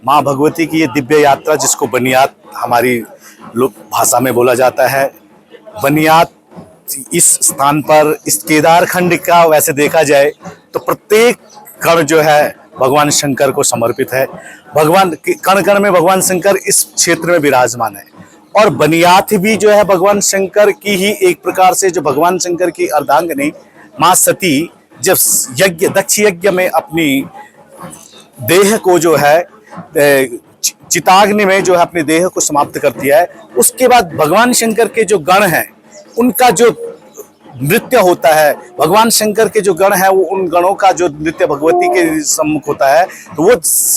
माँ भगवती की ये दिव्य यात्रा, जिसको बनियात हमारी लोक भाषा में बोला जाता है, बनियात इस स्थान पर, इस केदारखंड का वैसे देखा जाए तो प्रत्येक कण जो है भगवान शंकर को समर्पित है। भगवान कण कण में भगवान शंकर इस क्षेत्र में विराजमान है। और बनियात भी जो है भगवान शंकर की ही एक प्रकार से, जो भगवान शंकर की अर्धांगिनी माँ सती जब यज्ञ, दक्ष यज्ञ में अपनी देह को जो है चिताग्नि में जो है अपने देह को समाप्त करती है, उसके बाद भगवान शंकर के जो गण हैं उनका जो नृत्य होता है, भगवान शंकर के जो गण हैं वो उन गणों का जो नृत्य भगवती के सम्मुख होता है, तो वो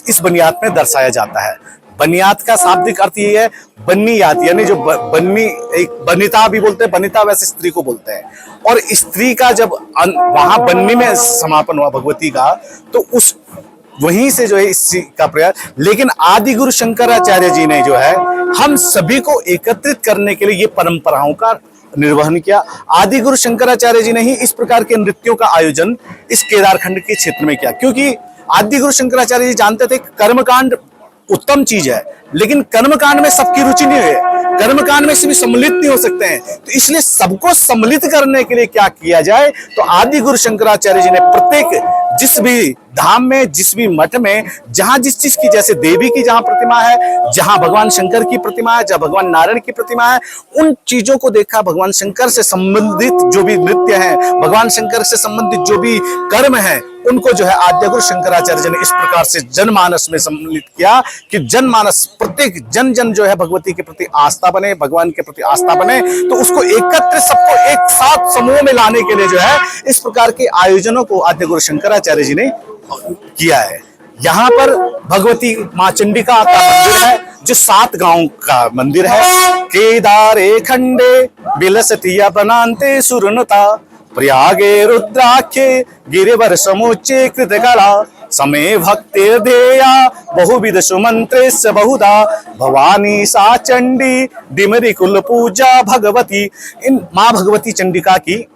इस बनियात में दर्शाया जाता है। बनियात का शाब्दिक अर्थ ये है बन्नीयात, यानी जो बन्नी, एक बनिता भी बोलते हैं, बनिता वैसे स्त्री को बोलते हैं। और स्त्री का जब वहां बन्नी में समापन हुआ भगवती का, तो उस वहीं से जो है इस का प्रयास। लेकिन आदि गुरु शंकराचार्य जी ने जो है हम सभी को एकत्रित करने के लिए ये परंपराओं का निर्वहन किया। आदि गुरु शंकराचार्य जी ने ही इस प्रकार के नृत्यों का आयोजन इस केदारखंड के क्षेत्र में किया, क्योंकि आदि गुरु शंकराचार्य जी जानते थे कर्मकांड उत्तम चीज है, लेकिन कर्मकांड में सबकी रुचि नहीं है, कर्मकांड में सभी सम्मिलित नहीं हो सकते हैं। तो इसलिए सबको सम्मिलित करने के लिए क्या किया जाए, तो आदि गुरु शंकराचार्य जी ने प्रत्येक जिस भी धाम में, जिस भी मठ में, जहां जिस चीज की, जैसे देवी की जहां प्रतिमा है, जहां भगवान शंकर की प्रतिमा है, जहां भगवान नारायण की प्रतिमा है, उन चीजों को देखा। भगवान शंकर से संबंधित जो भी नृत्य है, भगवान शंकर से संबंधित जो भी कर्म है, उनको जो है आद्य गुरु शंकराचार्य जी ने इस प्रकार से जनमानस में सम्मिलित किया कि जनमानस, प्रत्येक जन जन जो है भगवती के प्रति आस्था बने, भगवान के प्रति आस्था बने। तो उसको एकत्र, सबको एक साथ समूह में लाने के लिए जो है इस प्रकार के आयोजनों को आद्य गुरु शंकराचार्य जी ने किया है। यहाँ पर भगवती माँ चंडिका का मंदिर है, जो 7 गांव का मंदिर है। केदारे खंडे बिलसतिया बनाते सुरनता, प्रयागे रुद्राख्ये गिरिवर समुच्चे कृतकला, समय भक्तिर्धेया बहुविध सुमंत्रेस्य बहुधा, भवानी सा चंडी डिमरी कुल पूजा भगवती। इन माँ भगवती चंडिका की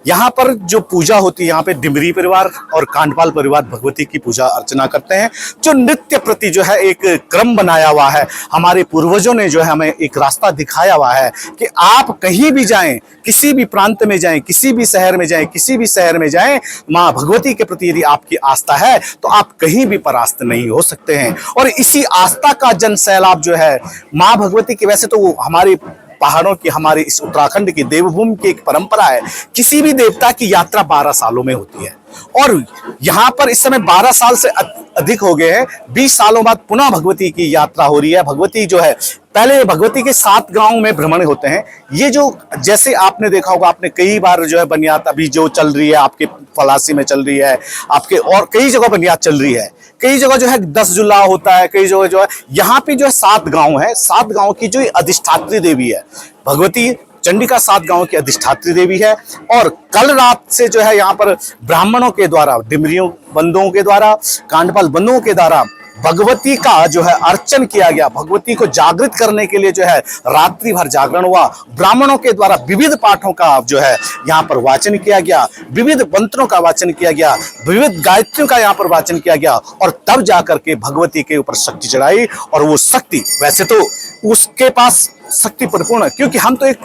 यहाँ पर जो पूजा होती है, यहाँ पे डिमरी परिवार और कांडपाल परिवार भगवती की पूजा अर्चना करते हैं। जो नृत्य प्रति जो है एक क्रम बनाया हुआ है, हमारे पूर्वजों ने जो है हमें एक रास्ता दिखाया हुआ है कि आप कहीं भी जाएं, किसी भी प्रांत में जाएं, किसी भी शहर में जाएं, किसी भी शहर में जाएं, माँ भगवती के प्रति यदि आपकी आस्था है तो आप कहीं भी परास्त नहीं हो सकते हैं। और इसी आस्था का जन सैलाब जो है माँ भगवती की, वैसे तो वो हमारी पहाड़ों की, हमारे इस उत्तराखंड की देवभूमि की एक परंपरा है। किसी भी देवता की यात्रा 12 सालों में होती है, और यहाँ पर इस समय 12 साल से अधिक हो गए हैं। 20 सालों बाद पुनः भगवती की यात्रा हो रही है। भगवती जो है, पहले भगवती के 7 गांव में भ्रमण होते हैं। ये जो, जैसे आपने देखा होगा, आपने कई बार जो है बनियात अभी जो चल रही है, आपके पलासी में चल रही है, आपके और कई जगह बनियात चल रही है। कई जगह जो है 10 जुला होता है, कई जगह जो है, यहाँ पे जो है 7 गांव है। 7 गांव की जो अधिष्ठात्री देवी है भगवती चंडिका, 7 गांवों की अधिष्ठात्री देवी है। और कल रात से जो है यहाँ पर ब्राह्मणों के द्वारा, डिमरियों बंधुओं के द्वारा, कांडपाल बंधुओं के द्वारा भगवती का जो है अर्चन किया गया। भगवती को जागृत करने के लिए जो है रात्रि भर जागरण हुआ। ब्राह्मणों के द्वारा विविध पाठों का जो है यहाँ पर वाचन किया गया, विविध मंत्रों का वाचन किया गया, विविध गायत्रियों का यहाँ पर वाचन किया गया। और तब जाकर के भगवती के ऊपर शक्ति चढ़ाई। और वो शक्ति, वैसे तो उसके पास शक्ति परिपूर्ण है, क्योंकि हम तो एक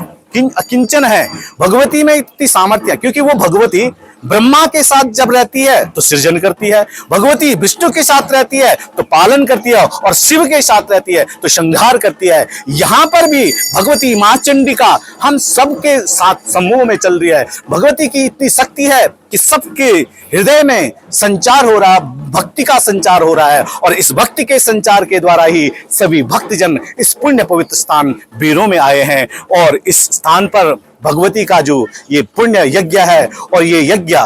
अकिंचन है। भगवती में इतनी सामर्थ्य है, क्योंकि वो भगवती ब्रह्मा के साथ जब रहती है तो सृजन करती है, भगवती विष्णु के साथ रहती है तो पालन करती है, और शिव के साथ रहती है तो संहार करती है। यहाँ पर भी भगवती माँ चंडिका हम सबके साथ समूह में चल रही है। भगवती की इतनी शक्ति है कि सबके हृदय में संचार हो रहा, भक्ति का संचार हो रहा है। और इस भक्ति के संचार के द्वारा ही सभी भक्तजन इस पुण्य पवित्र स्थान बीरों में आए हैं। और इस स्थान पर भगवती का जो ये पुण्य यज्ञ है, और ये यज्ञ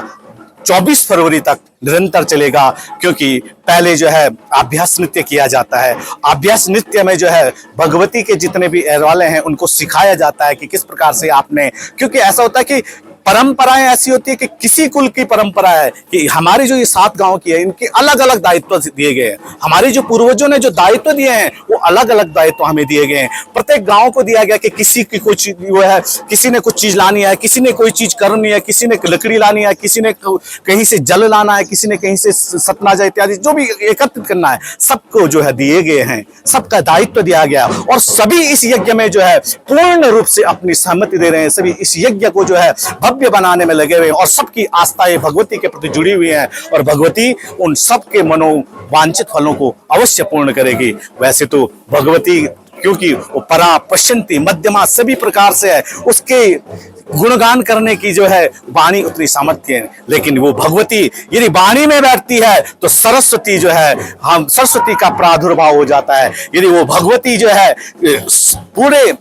24 फरवरी तक निरंतर चलेगा, क्योंकि पहले जो है अभ्यास नृत्य किया जाता है। अभ्यास नृत्य में जो है भगवती के जितने भी अहवाले हैं उनको सिखाया जाता है कि किस प्रकार से आपने, क्योंकि ऐसा होता है कि परंपराएं ऐसी होती है कि किसी कुल की परंपरा है कि हमारी जो ये 7 गांव की है, इनके अलग अलग दायित्व दिए गए हैं। हमारे जो पूर्वजों ने जो दायित्व दिए हैं वो अलग अलग दायित्व हमें दिए गए हैं। प्रत्येक गांव को दिया गया कि किसी की कुछ वो है, किसी ने कुछ चीज लानी है, किसी ने कोई चीज करनी है, किसी ने लकड़ी लानी है, किसी ने कहीं से जल लाना है, किसी ने कहीं से सतनाजा इत्यादि जो भी एकत्रित करना है, सबको जो है दिए गए हैं, सबका दायित्व दिया गया और सभी इस यज्ञ में जो है पूर्ण रूप से अपनी सहमति दे रहे हैं। सभी इस यज्ञ को जो है भव्य बनाने में लगे हुए हैं और सबकी आस्थाएं भगवती के प्रति जुड़ी हुई हैं और भगवती उन सबके मनोवांछित फलों को अवश्य पूर्ण करेगी। वैसे तो भगवती क्योंकि वो परा पश्यंती मध्यमा सभी प्रकार से है, उसके गुणगान करने की जो है वाणी उतनी सामर्थ्य है, लेकिन वो भगवती यदि वाणी में बैठती है तो सरस्वती जो है, हम सरस्वती का प्रादुर्भाव हो जाता है। यदि वो भगवती जो है पूरे